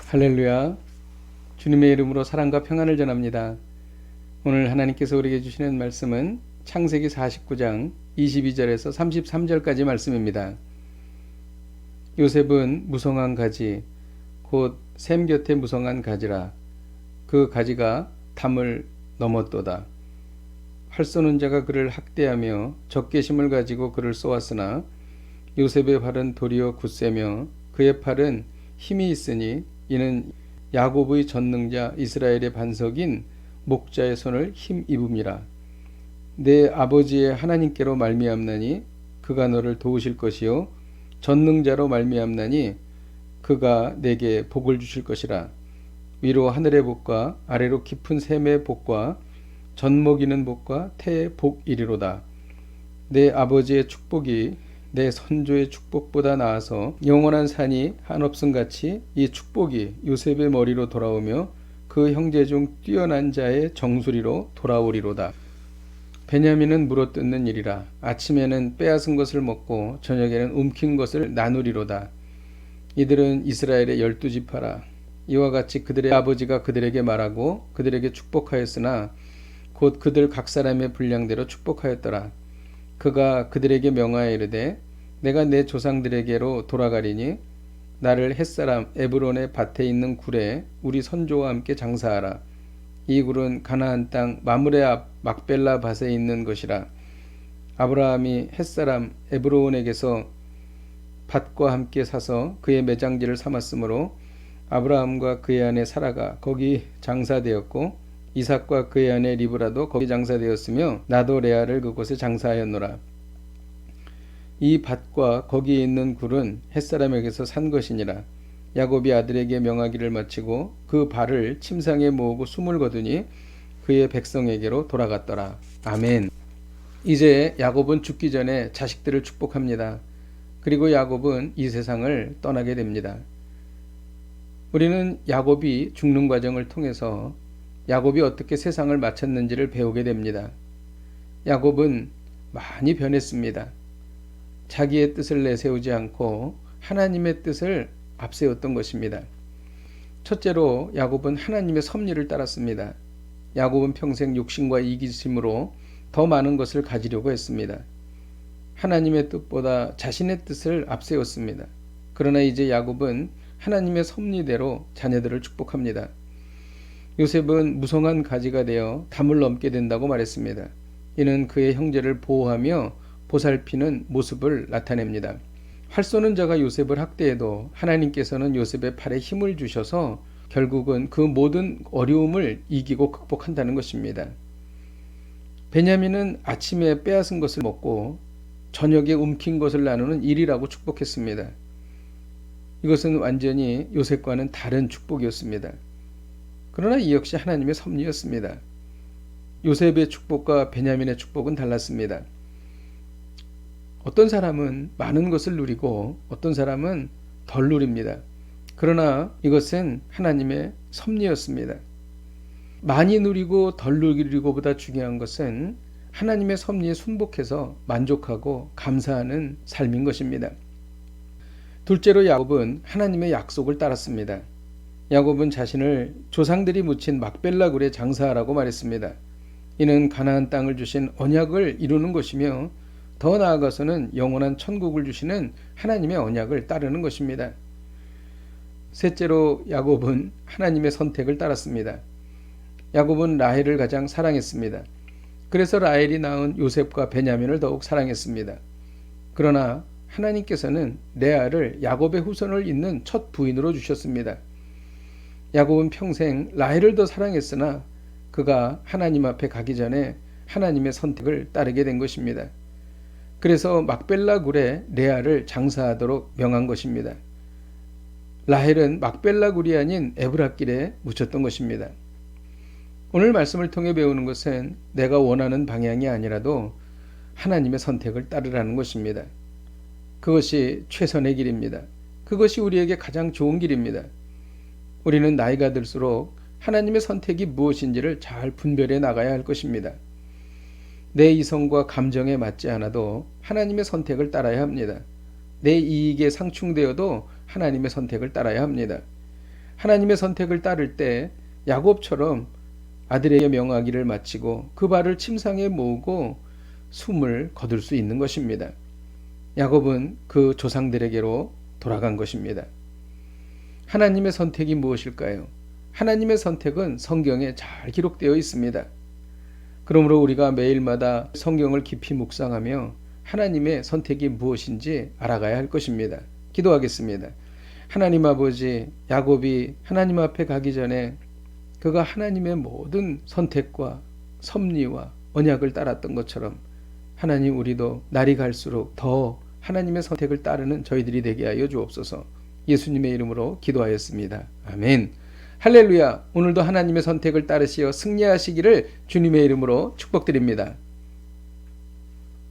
할렐루야. 주님의 이름으로 사랑과 평안을 전합니다. 오늘 하나님께서 우리에게 주시는 말씀은 창세기 49장 22절에서 33절까지 말씀입니다. 요셉은 무성한 가지 곧 샘 곁에 무성한 가지라. 그 가지가 담을 넘었도다. 활 쏘는 자가 그를 학대하며 적개심을 가지고 그를 쏘았으나 요셉의 팔은 도리어 굳세며 그의 팔은 힘이 있으니 이는 야곱의 전능자 이스라엘의 반석인 목자의 손을 힘입음이라. 내 아버지의 하나님께로 말미암나니 그가 너를 도우실 것이요 전능자로 말미암나니 그가 내게 복을 주실 것이라. 위로 하늘의 복과 아래로 깊은 샘의 복과 젖먹이는 복과 태의 복이리로다. 내 아버지의 축복이 내 선조의 축복보다 나아서 영원한 산이 한없음같이 이 축복이 요셉의 머리로 돌아오며 그 형제 중 뛰어난 자의 정수리로 돌아오리로다. 베냐민은 물어뜯는 일이라. 아침에는 빼앗은 것을 먹고 저녁에는 움킨 것을 나누리로다. 이들은 이스라엘의 12지파라. 이와 같이 그들의 아버지가 그들에게 말하고 그들에게 축복하였으나 곧 그들 각 사람의 분량대로 축복하였더라. 그가 그들에게 명하여 이르되 내가 내 조상들에게로 돌아가리니 나를 햇사람 에브론의 밭에 있는 굴에 우리 선조와 함께 장사하라. 이 굴은 가나안 땅 마므레 앞 막벨라 밭에 있는 것이라. 아브라함이 햇사람 에브론에게서 밭과 함께 사서 그의 매장지를 삼았으므로 아브라함과 그의 아내 사라가 거기 장사되었고 이삭과 그의 아내 리브라도 거기 장사되었으며 나도 레아를 그곳에 장사하였노라. 이 밭과 거기에 있는 굴은 햇사람에게서 산 것이니라. 야곱이 아들에게 명하기를 마치고 그 발을 침상에 모으고 숨을 거두니 그의 백성에게로 돌아갔더라. 아멘. 이제 야곱은 죽기 전에 자식들을 축복합니다. 그리고 야곱은 이 세상을 떠나게 됩니다. 우리는 야곱이 죽는 과정을 통해서 야곱이 어떻게 세상을 마쳤는지를 배우게 됩니다. 야곱은 많이 변했습니다. 자기의 뜻을 내세우지 않고 하나님의 뜻을 앞세웠던 것입니다. 첫째로 야곱은 하나님의 섭리를 따랐습니다. 야곱은 평생 욕심과 이기심으로 더 많은 것을 가지려고 했습니다. 하나님의 뜻보다 자신의 뜻을 앞세웠습니다. 그러나 이제 야곱은 하나님의 섭리대로 자녀들을 축복합니다. 요셉은 무성한 가지가 되어 담을 넘게 된다고 말했습니다. 이는 그의 형제를 보호하며 보살피는 모습을 나타냅니다. 활 쏘는 자가 요셉을 학대해도 하나님께서는 요셉의 팔에 힘을 주셔서 결국은 그 모든 어려움을 이기고 극복한다는 것입니다. 베냐민은 아침에 빼앗은 것을 먹고 저녁에 움킨 것을 나누는 일이라고 축복했습니다. 이것은 완전히 요셉과는 다른 축복이었습니다. 그러나 이 역시 하나님의 섭리였습니다. 요셉의 축복과 베냐민의 축복은 달랐습니다. 어떤 사람은 많은 것을 누리고 어떤 사람은 덜 누립니다. 그러나 이것은 하나님의 섭리였습니다. 많이 누리고 덜 누리고보다 중요한 것은 하나님의 섭리에 순복해서 만족하고 감사하는 삶인 것입니다. 둘째로 야곱은 하나님의 약속을 따랐습니다. 야곱은 자신을 조상들이 묻힌 막벨라 굴에 장사하라고 말했습니다. 이는 가나안 땅을 주신 언약을 이루는 것이며 더 나아가서는 영원한 천국을 주시는 하나님의 언약을 따르는 것입니다. 셋째로 야곱은 하나님의 선택을 따랐습니다. 야곱은 라헬을 가장 사랑했습니다. 그래서 라헬이 낳은 요셉과 베냐민을 더욱 사랑했습니다. 그러나 하나님께서는 레아를 야곱의 후손을 잇는 첫 부인으로 주셨습니다. 야곱은 평생 라헬을 더 사랑했으나 그가 하나님 앞에 가기 전에 하나님의 선택을 따르게 된 것입니다. 그래서 막벨라 굴에 레아를 장사하도록 명한 것입니다. 라헬은 막벨라 굴이 아닌 에브라길에 묻혔던 것입니다. 오늘 말씀을 통해 배우는 것은 내가 원하는 방향이 아니라도 하나님의 선택을 따르라는 것입니다. 그것이 최선의 길입니다. 그것이 우리에게 가장 좋은 길입니다. 우리는 나이가 들수록 하나님의 선택이 무엇인지를 잘 분별해 나가야 할 것입니다. 내 이성과 감정에 맞지 않아도 하나님의 선택을 따라야 합니다. 내 이익에 상충되어도 하나님의 선택을 따라야 합니다. 하나님의 선택을 따를 때 야곱처럼 아들에게 명하기를 마치고 그 발을 침상에 모으고 숨을 거둘 수 있는 것입니다. 야곱은 그 조상들에게로 돌아간 것입니다. 하나님의 선택이 무엇일까요? 하나님의 선택은 성경에 잘 기록되어 있습니다. 그러므로 우리가 매일마다 성경을 깊이 묵상하며 하나님의 선택이 무엇인지 알아가야 할 것입니다. 기도하겠습니다. 하나님 아버지, 야곱이 하나님 앞에 가기 전에 그가 하나님의 모든 선택과 섭리와 언약을 따랐던 것처럼 하나님, 우리도 날이 갈수록 더 하나님의 선택을 따르는 저희들이 되게 하여 주옵소서. 예수님의 이름으로 기도하였습니다. 아멘. 할렐루야. 오늘도 하나님의 선택을 따르시어 승리하시기를 주님의 이름으로 축복드립니다.